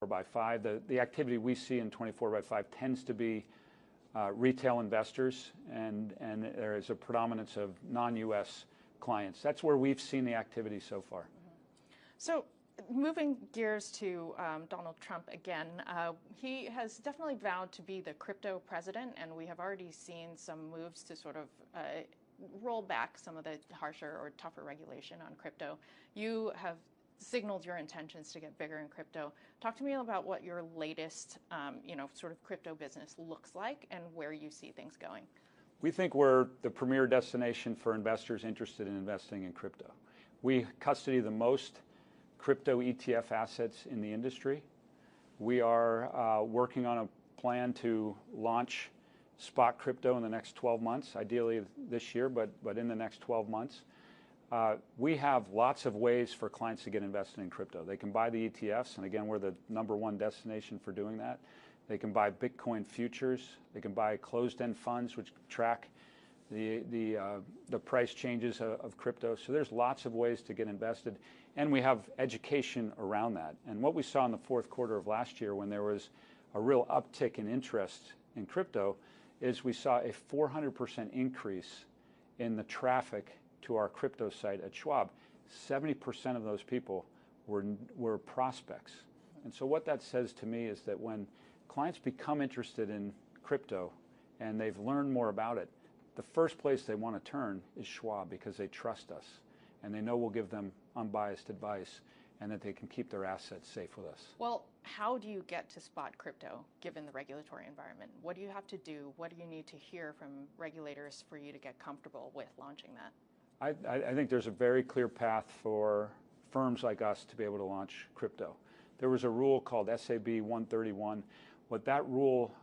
by 5. The activity we see in 24 by 5 tends to be retail investors, and there is a predominance of non-U.S. clients. That's where we've seen the activity so far. So moving gears to Donald Trump again, he has definitely vowed to be the crypto president, and we have already seen some moves to sort of roll back some of the harsher or tougher regulation on crypto. You have signaled your intentions to get bigger in crypto. Talk to me about what your latest, sort of crypto business looks like and where you see things going. We think we're the premier destination for investors interested in investing in crypto. We custody the most crypto ETF assets in the industry. We are working on a plan to launch spot crypto in the next 12 months, ideally this year, but in the next 12 months. We have lots of ways for clients to get invested in crypto. They can buy the ETFs, and again, we're the #1 destination for doing that. They can buy Bitcoin futures. They can buy closed-end funds, which track the price changes of crypto. So there's lots of ways to get invested, and we have education around that. And what we saw in the fourth quarter of last year, when there was a real uptick in interest in crypto, is we saw a 400% increase in the traffic to our crypto site at Schwab. 70% of those people were prospects. And so what that says to me is that when clients become interested in crypto and they've learned more about it, the first place they want to turn is Schwab, because they trust us and they know we'll give them unbiased advice and that they can keep their assets safe with us. Well, how do you get to spot crypto given the regulatory environment? What do you have to do? What do you need to hear from regulators for you to get comfortable with launching that? I think there's a very clear path for firms like us to be able to launch crypto. There was a rule called SAB 131. What that rule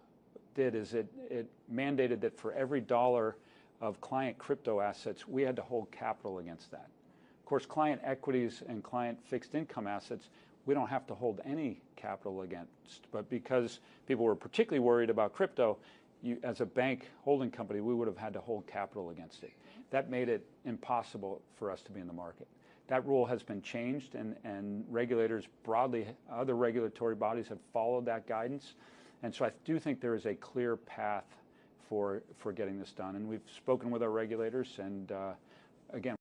did is it mandated that for every dollar of client crypto assets, we had to hold capital against that. Of course, client equities and client fixed income assets, we don't have to hold any capital against. But because people were particularly worried about crypto, as a bank holding company, we would have had to hold capital against it. That made it impossible for us to be in the market. That rule has been changed, and regulators broadly, other regulatory bodies have followed that guidance. And so I do think there is a clear path for getting this done. And we've spoken with our regulators, and again,